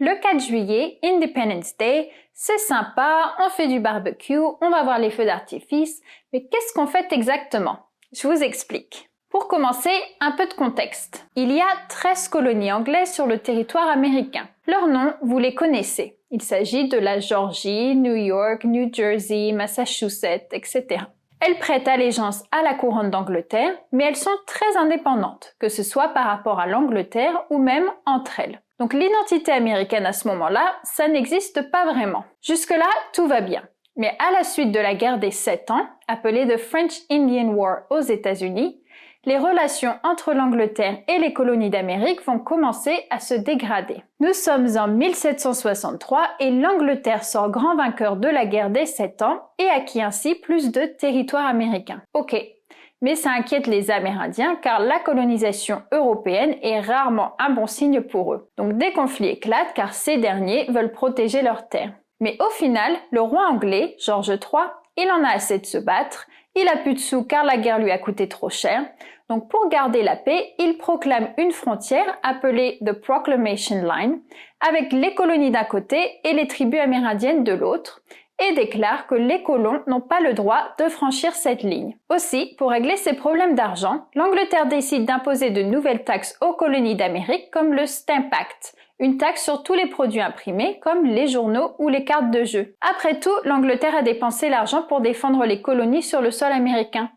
Le 4 juillet, Independence Day, c'est sympa, on fait du barbecue, on va voir les feux d'artifice, mais qu'est-ce qu'on fait exactement? Je vous explique. Pour commencer, un peu de contexte. Il y a 13 colonies anglaises sur le territoire américain. Leurs noms, vous les connaissez. Il s'agit de la Georgie, New York, New Jersey, Massachusetts, etc. Elles prêtent allégeance à la couronne d'Angleterre, mais elles sont très indépendantes, que ce soit par rapport à l'Angleterre ou même entre elles. Donc l'identité américaine à ce moment-là, ça n'existe pas vraiment. Jusque-là, tout va bien. Mais à la suite de la guerre des 7 ans, appelée the French Indian War aux États-Unis, les relations entre l'Angleterre et les colonies d'Amérique vont commencer à se dégrader. Nous sommes en 1763 et l'Angleterre sort grand vainqueur de la guerre des 7 ans et acquit ainsi plus de territoire américain. Ok, mais ça inquiète les Amérindiens car la colonisation européenne est rarement un bon signe pour eux. Donc des conflits éclatent car ces derniers veulent protéger leurs terres. Mais au final, le roi anglais, George III, il en a assez de se battre, il a plus de sous car la guerre lui a coûté trop cher. Donc pour garder la paix, il proclame une frontière appelée The Proclamation Line avec les colonies d'un côté et les tribus amérindiennes de l'autre et déclare que les colons n'ont pas le droit de franchir cette ligne. Aussi, pour régler ces problèmes d'argent, l'Angleterre décide d'imposer de nouvelles taxes aux colonies d'Amérique comme le Stamp Act, une taxe sur tous les produits imprimés comme les journaux ou les cartes de jeu. Après tout, l'Angleterre a dépensé l'argent pour défendre les colonies sur le sol américain.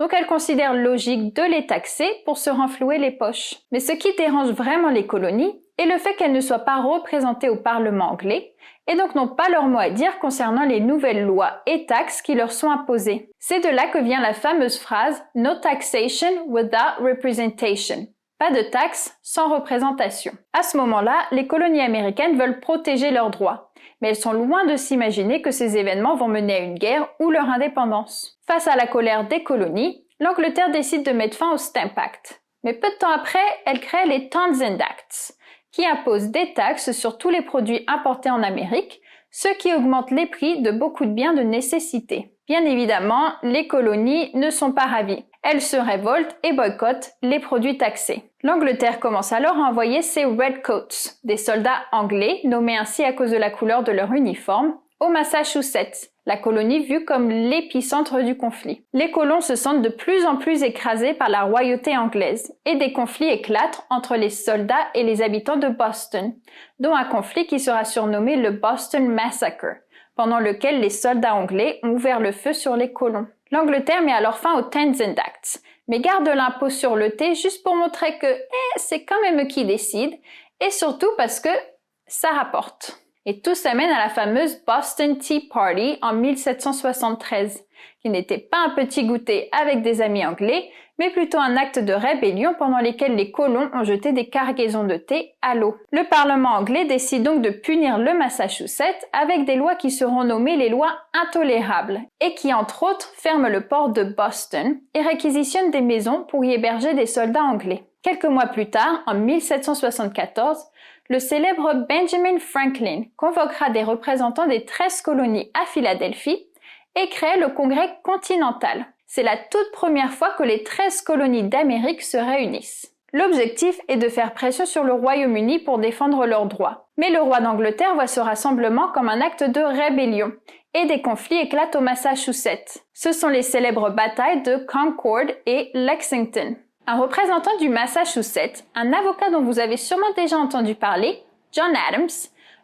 Donc elle considère logique de les taxer pour se renflouer les poches. Mais ce qui dérange vraiment les colonies est le fait qu'elles ne soient pas représentées au Parlement anglais et donc n'ont pas leur mot à dire concernant les nouvelles lois et taxes qui leur sont imposées. C'est de là que vient la fameuse phrase « No taxation without representation ». Pas de taxes sans représentation. À ce moment-là, les colonies américaines veulent protéger leurs droits, mais elles sont loin de s'imaginer que ces événements vont mener à une guerre ou leur indépendance. Face à la colère des colonies, l'Angleterre décide de mettre fin au Stamp Act. Mais peu de temps après, elle crée les Townshend Acts, qui imposent des taxes sur tous les produits importés en Amérique, ce qui augmente les prix de beaucoup de biens de nécessité. Bien évidemment, les colonies ne sont pas ravies. Elles se révoltent et boycottent les produits taxés. L'Angleterre commence alors à envoyer ses Redcoats, des soldats anglais, nommés ainsi à cause de la couleur de leur uniforme, au Massachusetts, la colonie vue comme l'épicentre du conflit. Les colons se sentent de plus en plus écrasés par la royauté anglaise et des conflits éclatent entre les soldats et les habitants de Boston, dont un conflit qui sera surnommé le Boston Massacre, pendant lequel les soldats anglais ont ouvert le feu sur les colons. L'Angleterre met alors fin aux Townshend Acts, mais garde l'impôt sur le thé juste pour montrer que c'est quand même eux qui décident, et surtout parce que ça rapporte. Et tout s'amène à la fameuse Boston Tea Party en 1773, qui n'était pas un petit goûter avec des amis anglais, mais plutôt un acte de rébellion pendant lequel les colons ont jeté des cargaisons de thé à l'eau. Le Parlement anglais décide donc de punir le Massachusetts avec des lois qui seront nommées les lois intolérables et qui, entre autres, ferment le port de Boston et réquisitionnent des maisons pour y héberger des soldats anglais. Quelques mois plus tard, en 1774, le célèbre Benjamin Franklin convoquera des représentants des 13 colonies à Philadelphie et crée le Congrès continental. C'est la toute première fois que les 13 colonies d'Amérique se réunissent. L'objectif est de faire pression sur le Royaume-Uni pour défendre leurs droits. Mais le roi d'Angleterre voit ce rassemblement comme un acte de rébellion et des conflits éclatent au Massachusetts. Ce sont les célèbres batailles de Concord et Lexington. Un représentant du Massachusetts, un avocat dont vous avez sûrement déjà entendu parler, John Adams,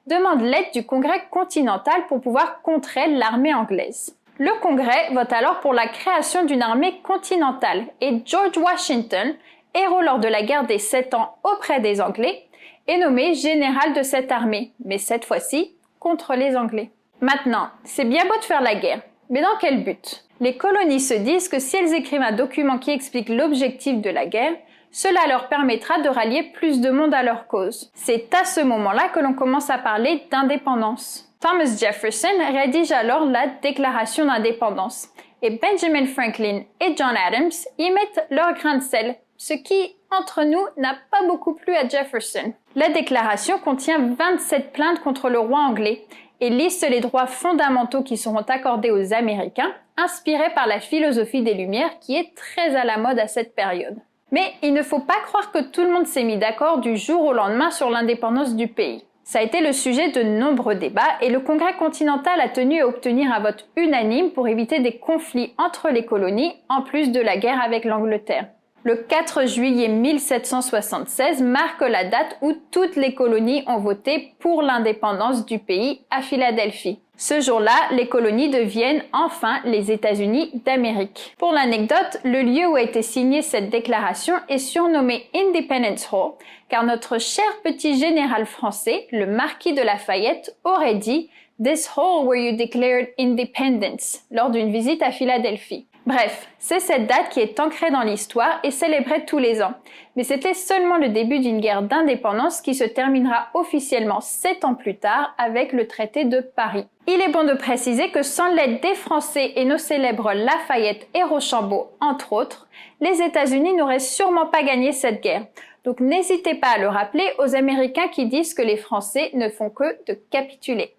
demande l'aide du Congrès continental pour pouvoir contrer l'armée anglaise. Le Congrès vote alors pour la création d'une armée continentale et George Washington, héros lors de la guerre des 7 ans auprès des Anglais, est nommé général de cette armée, mais cette fois-ci contre les Anglais. Maintenant, c'est bien beau de faire la guerre, mais dans quel but? Les colonies se disent que si elles écrivent un document qui explique l'objectif de la guerre, cela leur permettra de rallier plus de monde à leur cause. C'est à ce moment-là que l'on commence à parler d'indépendance. Thomas Jefferson rédige alors la Déclaration d'indépendance et Benjamin Franklin et John Adams y mettent leur grain de sel, ce qui, entre nous, n'a pas beaucoup plu à Jefferson. La déclaration contient 27 plaintes contre le roi anglais et liste les droits fondamentaux qui seront accordés aux Américains, inspirés par la philosophie des Lumières qui est très à la mode à cette période. Mais il ne faut pas croire que tout le monde s'est mis d'accord du jour au lendemain sur l'indépendance du pays. Ça a été le sujet de nombreux débats et le Congrès continental a tenu à obtenir un vote unanime pour éviter des conflits entre les colonies, en plus de la guerre avec l'Angleterre. Le 4 juillet 1776 marque la date où toutes les colonies ont voté pour l'indépendance du pays à Philadelphie. Ce jour-là, les colonies deviennent enfin les États-Unis d'Amérique. Pour l'anecdote, le lieu où a été signée cette déclaration est surnommé Independence Hall, car notre cher petit général français, le marquis de Lafayette, aurait dit « This hall where you declared independence » lors d'une visite à Philadelphie. Bref, c'est cette date qui est ancrée dans l'histoire et célébrée tous les ans. Mais c'était seulement le début d'une guerre d'indépendance qui se terminera officiellement 7 ans plus tard avec le traité de Paris. Il est bon de préciser que sans l'aide des Français et nos célèbres Lafayette et Rochambeau, entre autres, les États-Unis n'auraient sûrement pas gagné cette guerre. Donc n'hésitez pas à le rappeler aux Américains qui disent que les Français ne font que de capituler.